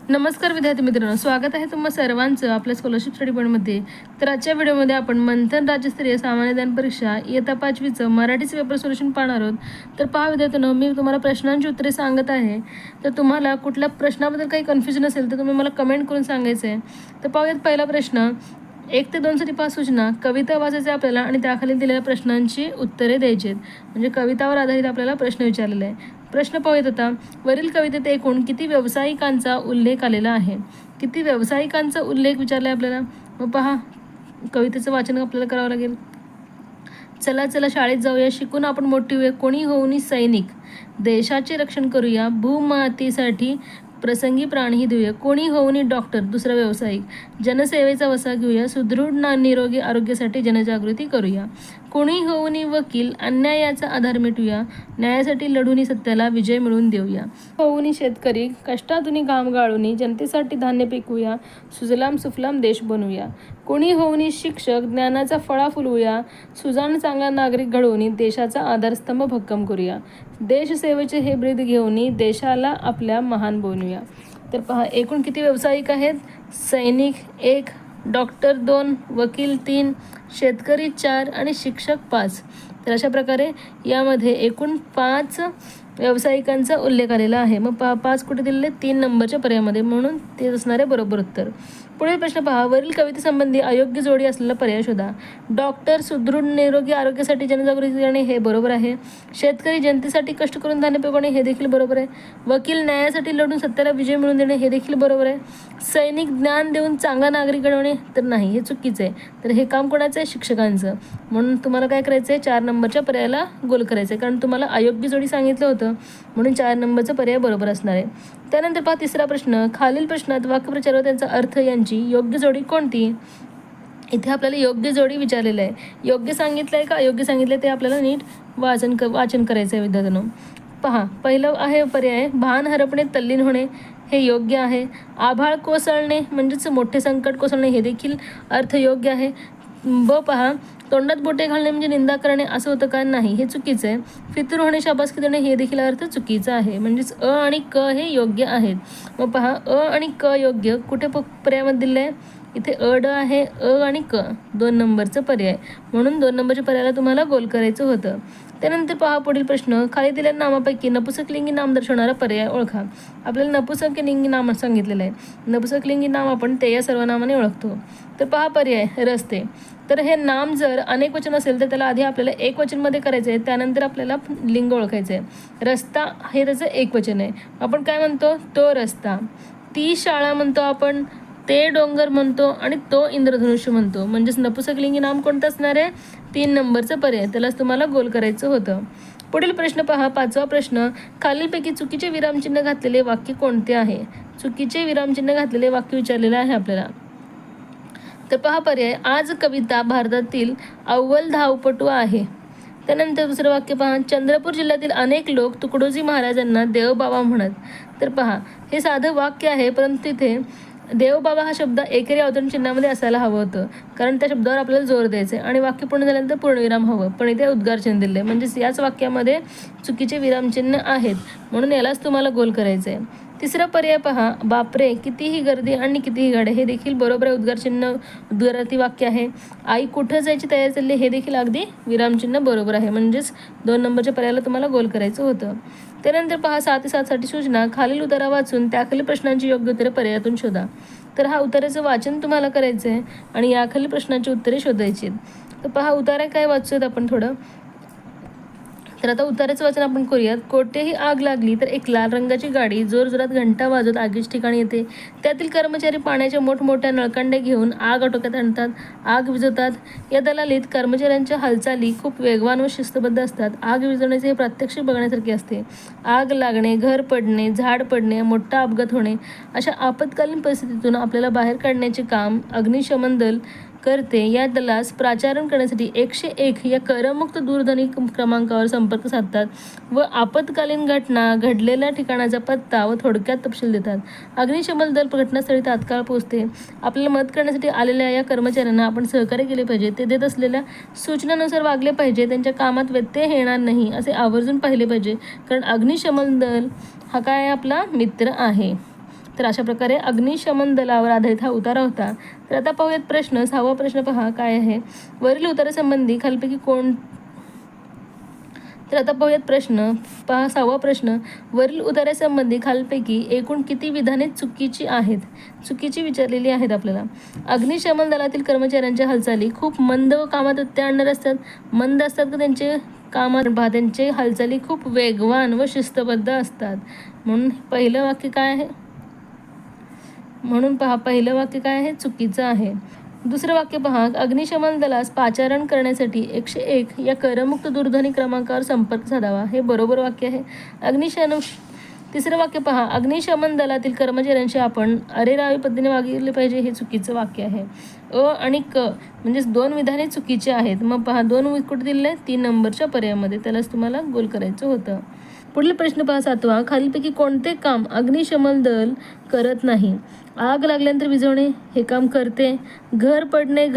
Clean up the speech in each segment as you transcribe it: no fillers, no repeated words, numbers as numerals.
नमस्कार विद्यार्थी मित्रांनो, स्वागत आहे तुम्हा सर्वांचं आपल्या स्कॉलरशिप स्टडी पॉईंटमध्ये. तर आजच्या व्हिडिओमध्ये आपण मंथन राज्यस्तरीय सामान्य ज्ञान परीक्षा इयत्ता 5वीचं मराठीचं पेपर सोल्युशन पाहणार आहोत. तर पहा विद्यार्थ्यांनो, मी तुम्हाला प्रश्नांची उत्तरे सांगत आहे. तर तुम्हाला कुठल्या प्रश्नाबद्दल काही कन्फ्युजन असेल तर तुम्ही मला कमेंट करून सांगायचं आहे. तर पाहूयात पहिला प्रश्न. 1 ते 2 साठी 5 सूचना. कविता वाचायचे आपल्याला आणि त्याखाली दिलेल्या प्रश्नांची उत्तरे द्यायची आहेत. म्हणजे कवितावर आधारित आपल्याला प्रश्न विचारलेला आहे. प्रश्न पाहूयात आता. वरील कवितेत एकूण किती व्यावसायिकांचा उल्लेख आलेला आहे? किती व्यावसायिकांचा उल्लेख विचारला आहे आपल्याला. मग पहा, कवितेचं वाचन आपल्याला करावं लागेल. चला चला शाळेत जाऊया, शिकून आपण मोठी होऊया, कोणी होऊनी सैनिक, देशाचे रक्षण करूया, भूमातेसाठी प्रसंगी प्राणही देऊया, कोणी होऊनी डॉक्टर, दुसरा व्यावसायिक, जनसेवेचा वसा घेऊया, सुदृढ निरोगी आरोग्यासाठी जनजागृती करूया, कोणी होऊनी वकील, अन्यायाचा आधार मिटूया, न्यायासाठी लढूनी सत्याला विजय मिळवून देऊया, होऊनी शेतकरी, कष्टातून घाम गाळूनी जनतेसाठी धान्य पिकवूया, सुजलाम सुफलाम देश बनवूया, कोणी होऊनी शिक्षक, ज्ञानाचा फळा फुलवूया, सुजाण चांगला नागरिक घडवूनी देशाचा आधारस्तंभ भक्कम करूया, देशसेवेचे हे ब्रीद घेऊनी देशाला आपल्या महान बनवूया. तर पहा, एकूण किती व्यावसायिक आहेत? सैनिक 1, डॉक्टर 2, वकील 3, शेतकरी 4 आणि शिक्षक 5. तर अशा प्रकारे यामध्ये एकूण 5 व्यावसायिकांचा उल्लेख आलेला आहे. मग 5 कुठे दिलेले? 3 नंबरच्या पर्यायामध्ये, म्हणून ते असणारे बरोबर उत्तर. पुढील प्रश्न पहा. वरील कवितेसंबंधी अयोग्य जोडी असलेला पर्याय शोधा. डॉक्टर सुदृढ निरोगी आरोग्यासाठी जनजागृती करणे हे बरोबर आहे. शेतकरी जनतेसाठी कष्ट करून धान्य पिकवणे हे देखील बरोबर आहे. वकील न्यायासाठी लढून सत्याला विजय मिळवून देणे हे देखील बरोबर आहे. सैनिक ज्ञान देऊन चांगला नागरिक घडवणे तर नाही, हे चुकीचं आहे. तर हे काम कोणाचं आहे? शिक्षकांचं. म्हणून तुम्हाला काय करायचं आहे? 4 नंबरच्या पर्यायाला गोल करायचं आहे, कारण तुम्हाला अयोग्य जोडी सांगितलं होतं, म्हणून 4 नंबरचा पर्याय बरोबर असणार आहे. त्यानंतर पहा तिसरा प्रश्न. खालील प्रश्नात वाक्यप्रचार व त्यांचा अर्थ यांची योग्य जोडी कोणती? इथे आपल्याला योग्य जोडी विचारलेलं आहे. योग्य सांगितलं आहे का अयोग्य सांगितलं आहे ते आपल्याला नीट वाचन करायचं आहे विद्यार्थ्यांनो. पहा, पहिलं आहे पर्याय भान हरपणे तल्लीन होणे, हे योग्य आहे. आभाळ कोसळणे म्हणजेच मोठे संकट कोसळणे हे देखील अर्थ योग्य आहे. पहा, तोंडात बोटे घालणे म्हणजे निंदा करणे असं होतं का? नाही, हे चुकीचं आहे. फितूर होणे शाबासकी देणे हे देखील अर्थ चुकीचा आहे. म्हणजेच अ आणि क हे योग्य आहेत. मग पहा, अ आणि क योग्य कुठे पर्यायामध्ये दिलं आहे? इथे अ ड आहे, अ आणि क 2 नंबरचं पर्याय, म्हणून 2 नंबरच्या पर्यायाला तुम्हाला गोल करायचं होतं. त्यानंतर पहा पुढील प्रश्न. खाली दिलेल्या नामापैकी नपुसकलिंगी नाम दर्शवणारा पर्याय ओळखा. आपल्याला नपुसकलिंगी नाम सांगितलेलं आहे. नपुसकलिंगी नाम आपण ते या सर्व नामाने ओळखतो. तर पहा पर्याय रस्ते. तर हे नाम जर अनेक वचन असेल तर त्याला आधी आपल्याला एक वचनमध्ये करायचं आहे, त्यानंतर आपल्याला लिंग ओळखायचं आहे. रस्ता हे त्याचं एक वचन आहे. आपण काय म्हणतो? तो रस्ता. ती शाळा म्हणतो आपण, ते डोंगर म्हणतो आणि तो इंद्रधनुष्य म्हणतो. म्हणजेच नपुसकलिंगी नाम कोणतं असणार आहे? 3 नंबरचं पर्याय, त्यालाच तुम्हाला गोल करायचं होतं. पुढील प्रश्न पहा, 5वा प्रश्न. खालीलपैकी चुकीचे विरामचिन्ह घातलेले वाक्य कोणते आहे? चुकीचे विरामचिन्ह घातलेले वाक्य विचारलेलं आहे आपल्याला. तर पहा पर्याय, आज कविता भारतातील अव्वल धावपटू आहे. त्यानंतर दुसरं वाक्य पहा, चंद्रपूर जिल्ह्यातील अनेक लोक तुकडोजी महाराजांना देवबाबा म्हणत. तर पहा, हे साधं वाक्य आहे, परंतु तिथे देवबाबा हा शब्द एकेरी अवतरण चिन्हामध्ये असायला हवं होतं, कारण त्या शब्दावर आपल्याला जोर द्यायचा आहे आणि वाक्य पूर्ण झाल्यानंतर पूर्णविराम हवं, पण इथे उद्गार चिन्ह दिले, म्हणजेच याच वाक्यामध्ये चुकीचे विरामचिन्ह आहेत, म्हणून यालाच तुम्हाला गोल करायचं आहे. तिसरा पर्याय पहा, बापरे कितीही गर्दी आणि कितीही गाड्या, हे देखील बरोबर आहे. उद्गारार्थी वाक्य आहे. आई कुठं जायची तयारी चालली, हे देखील अगदी विरामचिन्ह बरोबर आहे, म्हणजेच 2 नंबरच्या पर्यायाला तुम्हाला गोल करायचं होतं. त्यानंतर पहा 6 ते 7 साठी सूचना. खालील उतारा वाचून त्याखालील प्रश्नांची योग्य उत्तरे पर्यायातून शोधा. तर हा उताराचं वाचन तुम्हाला करायचं आहे आणि याखालील प्रश्नांची उत्तरे शोधायची आहेत. तर पहा, उतारा काय वाचूयात आपण थोडं. तर आता उताराचं वाचन आपण करूयात. कोठेही आग लागली तर एक लाल रंगाची गाडी जोरजोरात घंटा वाजवत आगीच्या ठिकाणी येते. त्यातील कर्मचारी पाण्याच्या मोठमोठ्या नळकांड्या घेऊन आग आटोक्यात आणतात, आग विझवतात. या दलालीत कर्मचाऱ्यांच्या हालचाली खूप वेगवान व शिस्तबद्ध असतात. आग विझवण्याचे हे प्रात्यक्षिक बघण्यासारखे असते. आग लागणे, घर पडणे, झाड पडणे, मोठा अपघात होणे अशा आपत्कालीन परिस्थितीतून आपल्याला बाहेर काढण्याचे काम अग्निशमन दल करते. या दलास प्राचारण करण्यासाठी 101 या करमुक्त दूरध्वनी क्रमांकावर संपर्क साधतात व आपत्कालीन घटना घडलेल्या ठिकाणाचा पत्ता व थोडक्यात तपशील देतात. अग्निशमन दल घटनास्थळी तात्काळ पोहोचते. आपल्याला मदत करण्यासाठी आलेल्या या कर्मचाऱ्यांना आपण सहकार्य केले पाहिजे. ते देत असलेल्या सूचनानुसार वागले पाहिजे. त्यांच्या कामात व्यत्यय येणार नाही असे आवर्जून पाहिले पाहिजे, कारण अग्निशमन दल हा काय आपला मित्र आहे. तर अशा प्रकारे अग्निशमन दलावर आधारित हा उतारा होता. तर आता पाहूयात प्रश्न. 6वा प्रश्न पहा काय आहे. वरील उतारासंबंधी खालीलपैकी तर आता पाहूयात प्रश्न. पहा 6वा प्रश्न. वरील उतारासंबंधी खालीलपैकी एकूण किती विधाने चुकीची विचारलेली आहेत आपल्याला. अग्निशमन दलातील कर्मचाऱ्यांच्या हालचाली खूप मंद व कामात व्यत्यय आणणार असतात. मंद असतात का त्यांचे त्यांचे हालचाली खूप वेगवान व शिस्तबद्ध असतात. म्हणून पहिलं वाक्य काय आहे चुकीचं आहे. दुसरं वाक्य पहा. अग्निशमन दलास पाचारण करण्यासाठी 101 या करमुक्त दूरध्वनी क्रमांकावर संपर्क साधावा. हे बरोबर वाक्य आहे. तिसरं वाक्य पहा. अग्निशमन दलातील कर्मचाऱ्यांशी आपण अरेरावी पद्धतीने वागले पाहिजे. हे चुकीचं वाक्य आहे. अ आणि क म्हणजेच 2 विधाने चुकीची आहेत. मग पहा 2 कुठे दिले? 3 नंबरच्या पर्यायामध्ये. त्यालाच तुम्हाला गोल करायचं होतं. पुढील प्रश्न पहा 7वा. खालीलपैकी कोणते काम अग्निशमन दल करत नाही. आग लागल्यानंतर विझवणे हे काम करते. घर पडणे,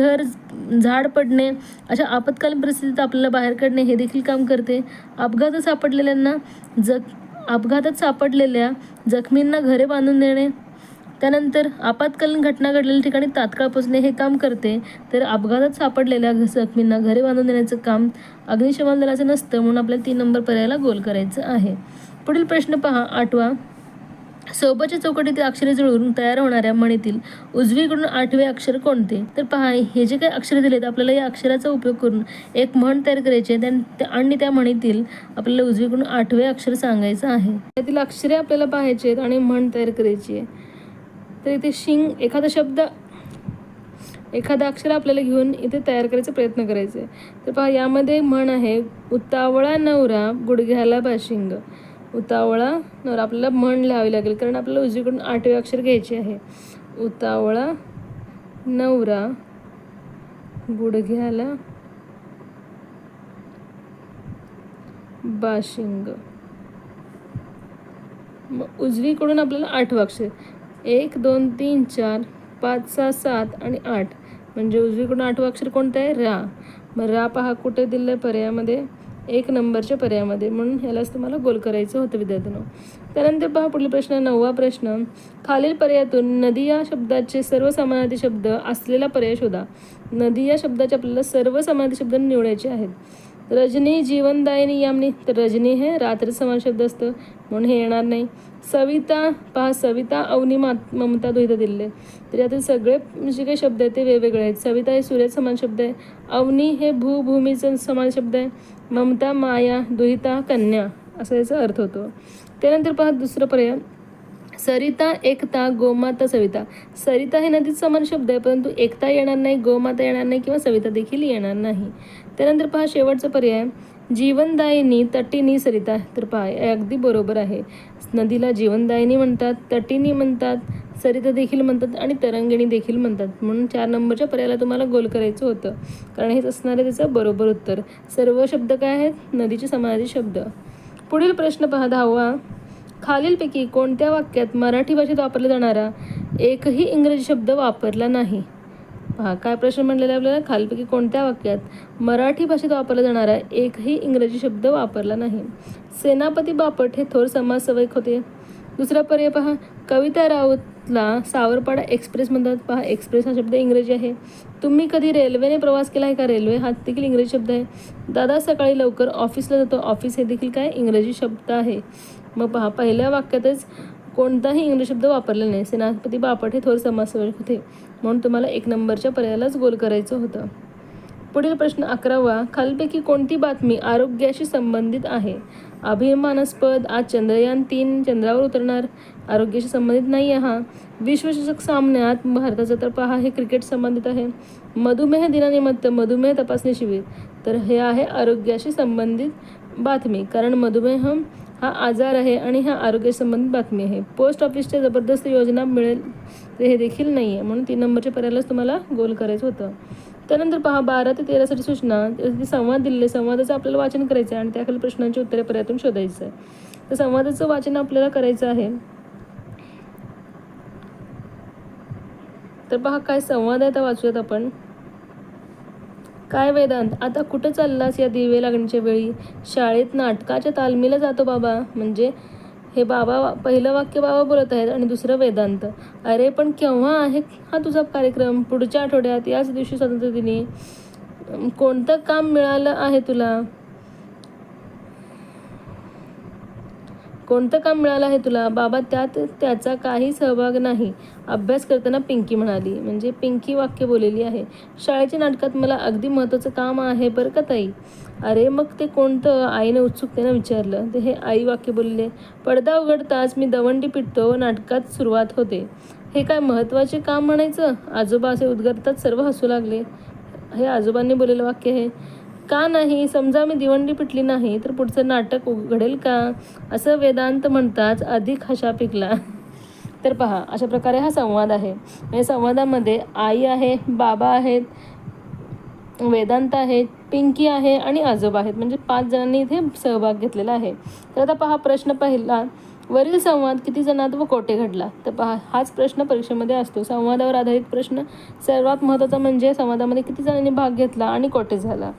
झाड पडणे अशा आपत्कालीन परिस्थितीत आपल्याला बाहेर काढणे हे देखील काम करते. अपघातात सापडलेल्या जखमींना घरे बांधून देणे. त्यानंतर आपत्कालीन घटना घडलेल्या ठिकाणी तात्काळ पोचणे हे काम करते. तर अपघातात सापडलेल्या जखमींना घरे बांधून देण्याचं काम अग्निशमन दलाचं नसतं. म्हणून आपल्याला 3 नंबर पर्यायाला गोल करायचं आहे. पुढील प्रश्न पहा 8वा. सोबतच्या चौकटीतील अक्षरे जुळवून तयार होणाऱ्या म्हणीतील उजवीकडून 8वे अक्षर कोणते. तर पहा हे जे काही अक्षरे दिलेत आपल्याला या अक्षराचा उपयोग करून एक म्हण तयार करायची आहे आणि त्या म्हणीतील आपल्याला उजवीकडून 8वे अक्षर सांगायचं आहे. त्यातील अक्षरे आपल्याला पाहायचे आहेत आणि म्हण तयार करायची आहे. तर इथे एखादा अक्षर आपल्याला घेऊन इथे तयार करायचा प्रयत्न करायचा आहे. तर पहा यामध्ये म्हण आहे उतावळा नवरा गुडघ्याला बाशिंग. उतावळा नवरा आपल्याला म्हण लिहावी लागेल कारण आपल्याला उजवीकडून 8वे अक्षर घ्यायचे आहे. उतावळा नवरा गुडघ्याला बाशिंग. मग उजवीकडून आपल्याला 8वं अक्षर 1 2 3 4 5 6 7 आणि 8 म्हणजे उजवीकडून 8वं अक्षर कोणतं आहे? रा. मग रा पहा कुठे दिलं आहे पर्यायामध्ये? 1 नंबरच्या पर्यायामध्ये. म्हणून ह्यालाच तुम्हाला गोल करायचं होतं विद्यार्थ्यांनो. त्यानंतर पहा पुढील प्रश्न 9वा प्रश्न. खालील पर्यायातून नदी या शब्दाचे सर्व समानार्थी शब्द असलेला पर्याय शोधा. नदी या शब्दाचे आपल्याला सर्व समानार्थी शब्द निवडायचे आहेत. रजनी जीवनदायिनी यामिनी. तर रजनी हे रात्री समान शब्द असतं म्हणून हे येणार नाही. सविता पहा सविता अवनी ममता दुहिता दिले. तर यातील सगळे जे काही शब्द आहेत ते वेगवेगळे आहेत. सविता हे सूर्याचा समान शब्द आहे. अवनी हे भूमीचा समान शब्द आहे. ममता माया दुहिता कन्या असा याचा अर्थ होतो. त्यानंतर पहा दुसरं पर्याय सरिता एकता गोमाता सविता. सरिता हे नदीत समान शब्द आहे परंतु एकता येणार नाही, गोमाता येणार नाही किंवा सविता देखील येणार नाही. त्यानंतर पहा शेवटचा पर्याय जीवनदायिनी तटिनी सरिता. तर पहा अगदी बरोबर आहे. नदीला जीवनदायिनी म्हणतात, तटिनी म्हणतात, सरिता देखील म्हणतात आणि तरंगिणी देखील म्हणतात. म्हणून 4 नंबरच्या पर्यायाला तुम्हाला गोल करायचं होतं कारण हेच असणार आहे त्याचं बरोबर उत्तर. सर्व शब्द काय आहेत? नदीचे समानार्थी शब्द. पुढील प्रश्न पहा 10वा. खालीलपैकी कोणत्या वाक्यात मराठी भाषेत वापरला जाणारा एकही इंग्रजी शब्द वापरला नाही. पहा काय प्रश्न म्हणलेला आपल्याला. खालीलपैकी कोणत्या वाक्यात मराठी भाषेत वापरला जाणारा एकही इंग्रजी शब्द वापरला नाही. सेनापती बापट हे थोर समाजसेवक होते. दुसरा पर्याय पहा कविता राऊतला सावरपाडा एक्सप्रेस म्हणतात. पहा एक्सप्रेस हा शब्द इंग्रजी आहे. तुम्ही कधी रेल्वेने प्रवास केला आहे का? रेल्वे हा देखील इंग्रजी शब्द आहे. दादा सकाळी लवकर ऑफिसला जातो. ऑफिस हे देखील काय इंग्रजी शब्द आहे. मग पहा पहिल्या वाक्यातच कोणताही इंग्रजी शब्द वापरला नाही. सेनापती बापट हे थोर समाजसेवक होते म्हणून तुम्हाला 1 नंबरच्या पर्यायालाच गोल करायचं होतं. पुढील प्रश्न 11वा. खालीलपैकी कोणती बातमी आरोग्याशी संबंधित आहे? अभिमानास्पद. आज चंद्रयान 3 चंद्रावर उतरणार. आरोग्याशी संबंधित नाही आहे हा. विश्वचषक सामन्यात भारताचा तर पहा हे क्रिकेट संबंधित आहे. मधुमेह दिनानिमित्त मधुमेह तपासणी शिबिर. तर हे आहे आरोग्याशी संबंधित बातमी कारण मधुमेह हा आजार आहे आणि हा आरोग्याशी संबंधित बातमी आहे. पोस्ट ऑफिसच्या जबरदस्त योजना मिळेल तर हे देखील नाही आहे म्हणून 3 नंबरच्या पर्यायालाच तुम्हाला गोल करायचं होतं. त्यानंतर पहा 12 ते 13 साठी सूचना. संवाद दिलेले. संवादाचं आपल्याला वाचन करायचं आहे आणि त्याखाली प्रश्नांची उत्तरे पर्यायातून शोधायचं आहे. तर संवादाचं वाचन आपल्याला करायचं आहे. तर पहा काय संवाद आहे तर वाचूयात आपण. काय वेदांत आता कुठं चाललास या दिवे लागण्याच्या वेळी? शाळेत नाटकाच्या तालमीला जातो बाबा. म्हणजे हे पहिलं वाक्य बाबा बोलत आहेत आणि दुसरं वेदांत. अरे पण केव्हा आहे हा तुझा कार्यक्रम? पुढच्या आठवड्यात, याच दिवशी स्वातंत्र्य दिनी. कोणतं काम मिळालं आहे तुला? कोणतं काम मिळालं आहे तुला? बाबा त्यात त्याचा काही सहभाग नाही, अभ्यास करताना पिंकी म्हणाली. म्हणजे पिंकी वाक्य बोललेली आहे. शाळेच्या नाटकात मला अगदी महत्त्वाचं काम आहे बरं का ताई. अरे मग ते कोणतं? आईने उत्सुकतेनं विचारलं. ते हे आई वाक्य बोलले. पडदा उघडताच मी दवंडी पिटतो व नाटकात सुरुवात होते. हे काय महत्त्वाचे काम म्हणायचं? आजोबा असे उद्गारताच सर्व हसू लागले. हे आजोबांनी बोललेलं वाक्य आहे. का नाही? समजा मी दिवंडी पिटली नाही तर पुढचं नाटक घडेल का? असं वेदांत म्हणताच अधिक हशा पिकला. तर पहा, अशा प्रकारे हा संवाद आहे. म्हणजे संवादामध्ये आई आहे, बाबा आहेत, वेदांत आहेत, पिंकी आहे आणि आजोबा आहेत. म्हणजे 5 जणांनी इथे सहभाग घेतलेला आहे. तर आता पहा प्रश्न पहिला, वरील संवाद किती जणात व कोठे घडला? तर पहा, हाच प्रश्न परीक्षेमध्ये असतो. संवादावर आधारित प्रश्न. सर्वात महत्त्वाचा म्हणजे संवादामध्ये किती जणांनी भाग घेतला आणि कोठे झाला.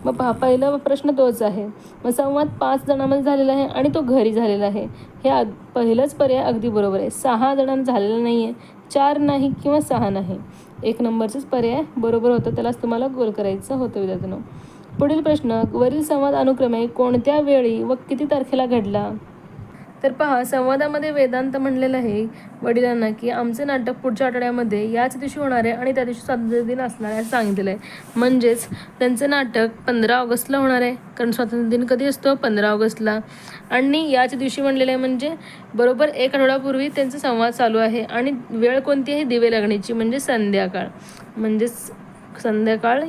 मग पहा, पहिला प्रश्न तोच आहे. मग संवाद 5 जणांमध्ये झालेला आहे आणि तो घरी झालेला आहे. हे पहिलंच पर्याय अगदी बरोबर आहे. 6 जणांना झालेलं नाही आहे, 4 नाही किंवा 6 नाही. 1 नंबरचंच पर्याय बरोबर होतं. त्यालाच तुम्हाला गोल करायचं होतं विद्यार्थ्यांनो. पुढील प्रश्न, वरील संवाद अनुक्रमे कोणत्या वेळी व किती तारखेला घडला? तर पहा, संवादामध्ये वेदांत म्हणलेलं आहे वडिलांना की आमचं नाटक पुढच्या आठवड्यामध्ये याच दिवशी होणार आहे आणि त्या दिवशी स्वातंत्र्य दिन असणार आहे असं सांगितलेलं आहे. म्हणजेच त्यांचं नाटक 15 ऑगस्टला होणार आहे, कारण स्वातंत्र्य दिन कधी असतो? 15 ऑगस्टला. आणि याच दिवशी म्हणलेलं आहे म्हणजे बरोबर 1 आठवड्यापूर्वी त्यांचा संवाद चालू आहे. आणि वेळ कोणती आहे? दिवे लागण्याची, म्हणजे संध्याकाळ. म्हणजेच संध्याकाळ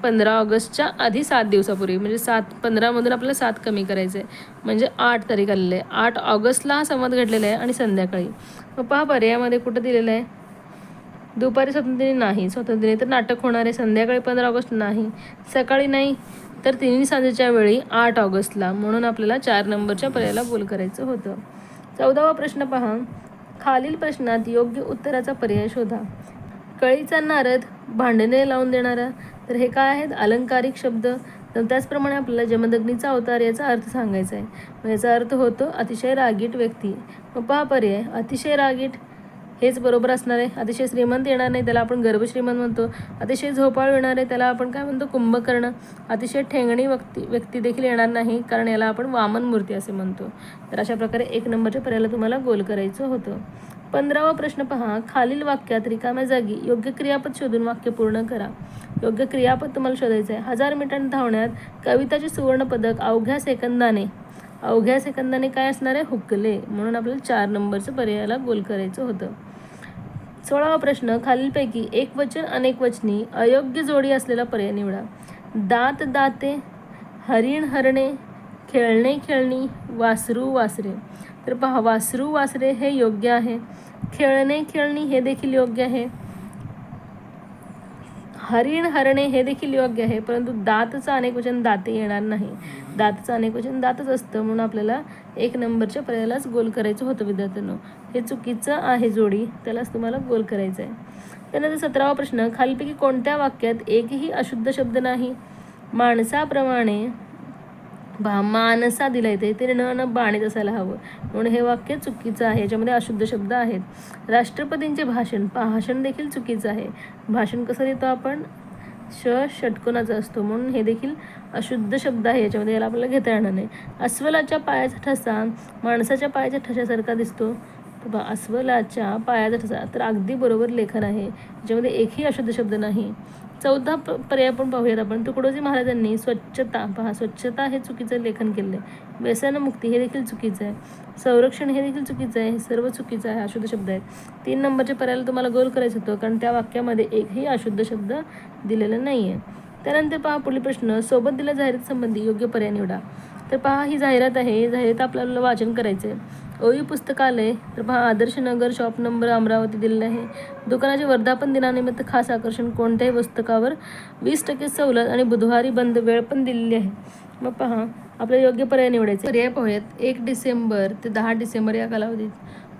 15 ऑगस्टच्या आधी 7 दिवसापूर्वी. म्हणजे 15मधून आपल्याला 7 कमी करायचं आहे, म्हणजे 8 तारीख आलेलं आहे. 8 ऑगस्टला हा संवाद घडलेला आहे आणि संध्याकाळी. मग पहा, पर्यायामध्ये कुठं दिलेलं आहे? दुपारी स्वातंत्र्य नाही, स्वातंत्र्य तर नाटक होणार आहे. संध्याकाळी 15 ऑगस्ट नाही, सकाळी नाही, तर तिन्ही सांजेच्या वेळी 8 ऑगस्टला. म्हणून आपल्याला 4 नंबरच्या पर्यायाला गोल करायचं होतं. 14वा प्रश्न पहा, खालील प्रश्नात योग्य उत्तराचा पर्याय शोधा. कळीचा नारद भांडणे लावून देणारा. तर हे काय आहेत? अलंकारिक शब्द. तर त्याचप्रमाणे आपल्याला जमदग्नीचा अवतार याचा अर्थ सांगायचा आहे. मग याचा अर्थ होतो अतिशय रागीट व्यक्ती. मग पहा पर्याय, अतिशय रागीट हेच बरोबर असणार आहे. अतिशय श्रीमंत येणार नाही, त्याला आपण गर्भश्रीमंत म्हणतो. अतिशय झोपाळू येणार आहे, त्याला आपण काय म्हणतो? कुंभकर्ण. अतिशय ठेंगणी व्यक्ती देखील येणार नाही, कारण याला आपण वामन मूर्ती असे म्हणतो. तर अशा प्रकारे 1 नंबरच्या पर्यायाला तुम्हाला गोल करायचं होतं. 15वा प्रश्न पहा, खालील वाक्यात रिकाम्या जागी योग्य क्रियापद शोधून वाक्य पूर्ण करा. योग्य क्रियापद तुम्हाला शोधायचं आहे. 1000 मीटर धावण्यात कविताचे सुवर्ण पदक अवघ्या सेकंदाने काय असणार आहे? हुकले. म्हणून आपल्याला 4 नंबरचं पर्यायाला गोल करायचं होतं. 16वा प्रश्न, खालीलपैकी एकवचन अनेकवचनी अयोग्य जोडी असलेला पर्याय निवडा. दात दाते, हरिण हरणे, खेळणे खेळणी, वासरू वासरे. तर पहा, वासरू वासरे हे योग्य आहे. खेळणे खेळणी हे देखील योग्य आहे. हरिण हरणे हे देखील योग्य आहे, परंतु दातचं अनेकवचन दाते येणार नाही. दातचं अनेकवचन दातच असतं, म्हणून आपल्याला 1 नंबरच्या पर्यायालाच गोल करायचं होतं विद्यार्थ्यांनो. हे चुकीचं आहे जोडी, त्यालाच तुम्हाला गोल करायचं आहे. त्यानंतर 17वा प्रश्न, खालीलपैकी कोणत्या वाक्यात एकही अशुद्ध शब्द नाही? माणसाप्रमाणे मानसा दिला येते, ते न बाणीत असायला हवं, म्हणून हे वाक्य चुकीचं आहे. याच्यामध्ये अशुद्ध शब्द आहेत. राष्ट्रपतींचे भाषण देखील चुकीचं आहे. भाषण कसं लिहितो आपण? षटकोनाचा असतो, म्हणून हे देखील अशुद्ध शब्द आहे. याच्यामध्ये याला आपल्याला घेता येणार नाही. अस्वलाच्या पायाचा ठसा माणसाच्या पायाच्या ठशासारखा दिसतो. तर अस्वलाच्या पायाचा ठसा, तर अगदी बरोबर लेखन आहे. याच्यामध्ये एकही अशुद्ध शब्द नाही. 14 पर्याय पण पाहूयात आपण. तुकडोजी महाराजांनी स्वच्छता हे चुकीचं लेखन केलं आहे. व्यसनमुक्ती हे देखील चुकीचं आहे. संरक्षण हे देखील चुकीचं आहे. हे सर्व चुकीचं आहे, अशुद्ध शब्द आहेत. 3 नंबरच्या पर्यायाला तुम्हाला गोल करायचं होतं, कारण त्या वाक्यामध्ये एकही अशुद्ध शब्द दिलेला नाही आहे. त्यानंतर पहा पुढील प्रश्न, सोबत दिल्या जाहिरातीसंबंधी योग्य पर्याय निवडा. तर पहा, ही जाहिरात आहे. जाहिरात आपल्याला वाचन करायचं आहे. ओवी पुस्तकालय. तर पहा, आदर्श नगर, शॉप नंबर अमरावती दिलेलं आहे. दुकानाचे वर्धापन दिनानिमित्त खास आकर्षण, कोणत्याही पुस्तकावर 20% सवलत आणि बुधवारी बंद, वेळ पण दिलेली आहे. मग पहा, आपल्याला योग्य पर्याय निवडायचे. पर्याय पाहूयात. 1 डिसेंबर ते 10 डिसेंबर या कालावधीत.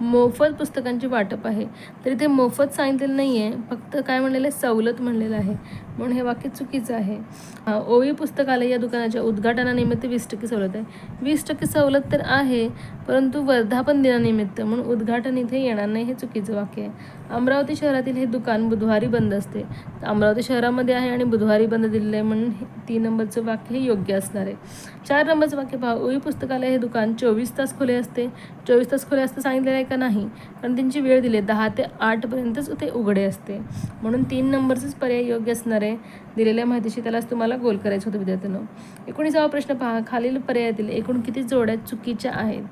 मोफत पुस्तकांची वाटप आहे. तर इथे मोफत सांगितलेलं नाही आहे, फक्त काय म्हणलेलं आहे, सवलत म्हणलेलं आहे, म्हणून हे वाक्य चुकीचं आहे. ओवी पुस्तकालय या दुकानाच्या उद्घाटनानिमित्त 20% सवलत आहे. 20% सवलत तर आहे, परंतु वर्धापन दिनानिमित्त म्हणून उद्घाटन इथे येणार नाही, हे चुकीचं वाक्य आहे. अमरावती शहरातील हे दुकान बुधवारी बंद असते. तर अमरावती शहरामध्ये आहे आणि बुधवारी बंद दिलेलं आहे, म्हणून 3 नंबरचं वाक्य हे योग्य असणार आहे. 4 नंबरचं वाक्य पहा, ओवी पुस्तकालय हे दुकान 24 तास खुले असते. 24 तास खुले असतं सांगितलेलं आहे का नाही, कारण त्यांची वेळ दिली 10 ते 8पर्यंतच ते उघडे असते, म्हणून 3 नंबरचंच पर्याय योग्य असणार आहे. दिलेल्या माहितीशी त्यालाच तुम्हाला गोल करायचं होतं विद्यार्थ्यांनो. 19वा प्रश्न पहा, खालील पर्यायातील एकूण किती जोड्या चुकीच्या आहेत.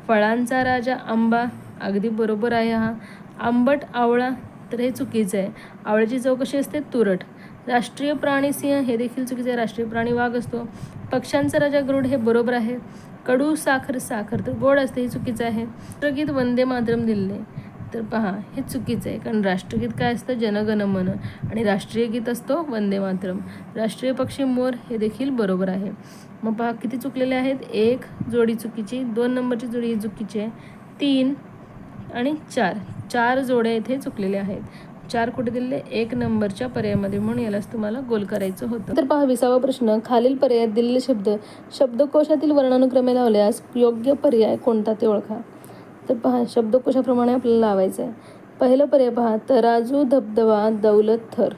फळांचा राजा आंबा, अगदी बरोबर आहे हा. आंबट आवळा, तर हे चुकीचं आहे. आवळ्याची चव कशी असते, तुरट. राष्ट्रीय प्राणी सिंह, हे देखील चुकीचं आहे. राष्ट्रीय प्राणी वाघ असतो. पक्ष्यांचा राजा गरुड, हे बरोबर आहे. कडू साखर, साखर तर गोड असते, हे चुकीचं आहे. राष्ट्रगीत वंदे मातरम दिले, तर पहा हे चुकीचं आहे, कारण राष्ट्रगीत काय असतं, जनगण मन, आणि राष्ट्रीय गीत असतो वंदे मातरम. राष्ट्रीय पक्षी मोर, हे देखील बरोबर आहे. मग पहा किती चुकलेले आहेत, 1 जोडी चुकीची, 2 नंबरची जोडी ही चुकीची आहे, 3 आणि 4 जोड्या इथे चुकलेल्या आहेत. 4 कुठे दिलेले, 1 नंबरच्या पर्यायामध्ये, म्हणून यालाच तुम्हाला गोल करायचं होतं. तर पहा 20वा प्रश्न, खालील पर्यायात दिलेले शब्द शब्दकोशातील वर्णानुक्रमे लावल्यास योग्य पर्याय कोणता ते ओळखा. तर पहा शब्दकोशाप्रमाणे आपल्याला लावायचं आहे. पहिलं पर्याय पहा, तराजू, धबधबा, दौलत, थर.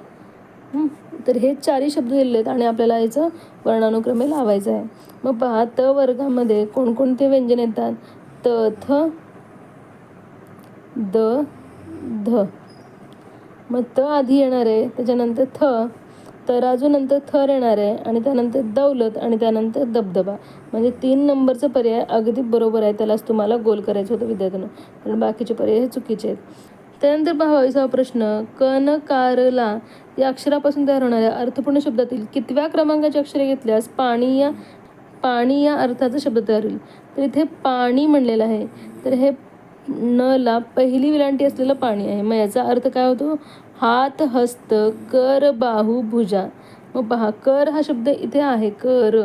तर हे 4ही शब्द दिलेले आहेत आणि आपल्याला याचं वर्णानुक्रमे लावायचं आहे. मग पहा त वर्गामध्ये कोणकोणते व्यंजन येतात, त, थ, द, ध. मग त आधी येणार आहे, त्याच्यानंतर थ, तराजू नंतर थर येणार आहे, आणि त्यानंतर दौलत, आणि त्यानंतर दबदबा. म्हणजे 3 नंबरचं पर्याय अगदी बरोबर आहे, त्यालाच तुम्हाला गोल करायचं होतं विद्यार्थ्यांनो, कारण बाकीचे पर्याय हे चुकीचे आहेत. त्यानंतर पहा 22वा प्रश्न, कनकारला या अक्षरापासून तयार होणाऱ्या अर्थपूर्ण शब्दातील कितव्या क्रमांकाचे अक्षरे घेतल्यास पाणी या अर्थाचा शब्द तयार होईल. तर इथे पाणी म्हणलेलं आहे, तर हे न ला पहिली विलांटी असलेलं पाणी आहे. मग याचा अर्थ काय होतो, हात, हस्त, कर, बाहू, भुजा. मग पहा कर हा शब्द इथे आहे, कर.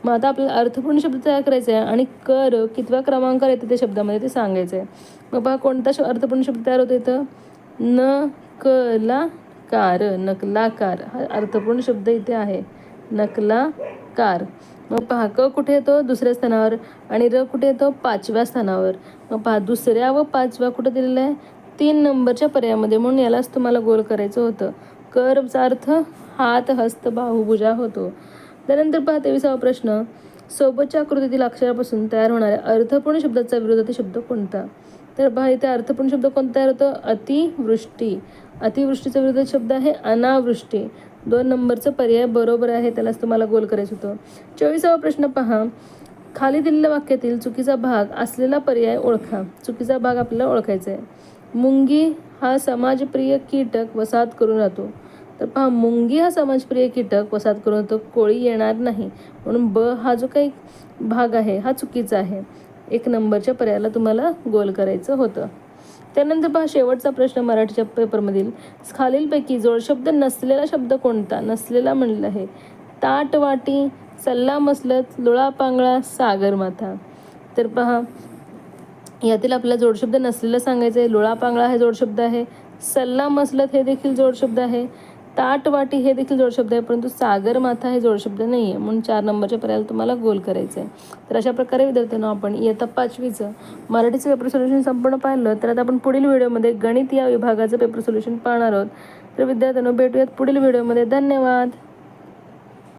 मग आता आपल्याला अर्थपूर्ण शब्द तयार करायचा आहे, आणि कर कितव्या क्रमांकावर येते त्या शब्दामध्ये ते सांगायचं आहे. मग पहा कोणता अर्थपूर्ण शब्द तयार होतो इथं, नकलाकार, नकलाकार हा अर्थपूर्ण शब्द इथे आहे, नकलाकार. मग पहा क कुठे येतो, 2ऱ्या स्थानावर, आणि र कुठे येतो, 5व्या स्थानावर. मग पहा 2ऱ्या व 5व्या कुठं दिलेलं आहे, 3 नंबरच्या पर्यायामध्ये, म्हणून यालाच तुम्हाला गोल करायचं होतं. करचा अर्थ हात, हस्त, बाहू, भुजा होतो. त्यानंतर पहा 23वा प्रश्न, सोबतच्या आकृतीतील अक्षरापासून तयार होणाऱ्या अर्थपूर्ण शब्दाचा विरोधार्थी शब्द कोणता. तर पहा इथे अर्थपूर्ण शब्द कोणता तयार होतो, अतिवृष्टी. अतिवृष्टीचा विरोधार्थी शब्द आहे अनावृष्टी. 2 नंबरचं पर्याय बरोबर आहे, त्यालाच तुम्हाला गोल करायचं होतं. 24वा प्रश्न पहा, खाली दिलेल्या वाक्यातील चुकीचा भाग असलेला पर्याय ओळखा. चुकीचा भाग आपल्याला ओळखायचा आहे. मुंगी हा समाजप्रिय कीटक वसाहत करून राहतो. तर पहा मुंगी हा समाजप्रिय कीटक वसाहत करून राहतो, कोळी येणार नाही, म्हणून ब हा जो काही भाग आहे हा चुकीचा आहे. 1 नंबरच्या पर्यायाला तुम्हाला गोल करायचं होतं. त्यानंतर पहा शेवटचा प्रश्न मराठीच्या पेपरमधील, खालीलपैकी जोडशब्द नसलेला शब्द कोणता. नसलेला म्हणलेला आहे, ताट, वाटी, सल्ला मसलत, लुळा पांगळा, सागर माथा. तर पहा यातील आपल्याला जोडशब्द नसलेला सांगायचं आहे. लुळा पांगळा हे जोडशब्द आहे, सल्ला मसलत हे देखील जोडशब्द आहे, ताट, वाटी हे देखील जोडशब्द आहे, परंतु सागर माथा हे जोडशब्द नाही आहे, म्हणून 4 नंबरच्या पर्यायाला तुम्हाला गोल करायचं आहे. तर अशा प्रकारे विद्यार्थ्यांना आपण इयत्ता 5वीचं मराठीचं पेपर सोल्युशन संपूर्ण पाहिलं. तर आता आपण पुढील व्हिडिओमध्ये गणित या विभागाचं पेपर सोल्युशन पाहणार आहोत. तर विद्यार्थ्यांनो भेटूयात पुढील व्हिडिओमध्ये. धन्यवाद.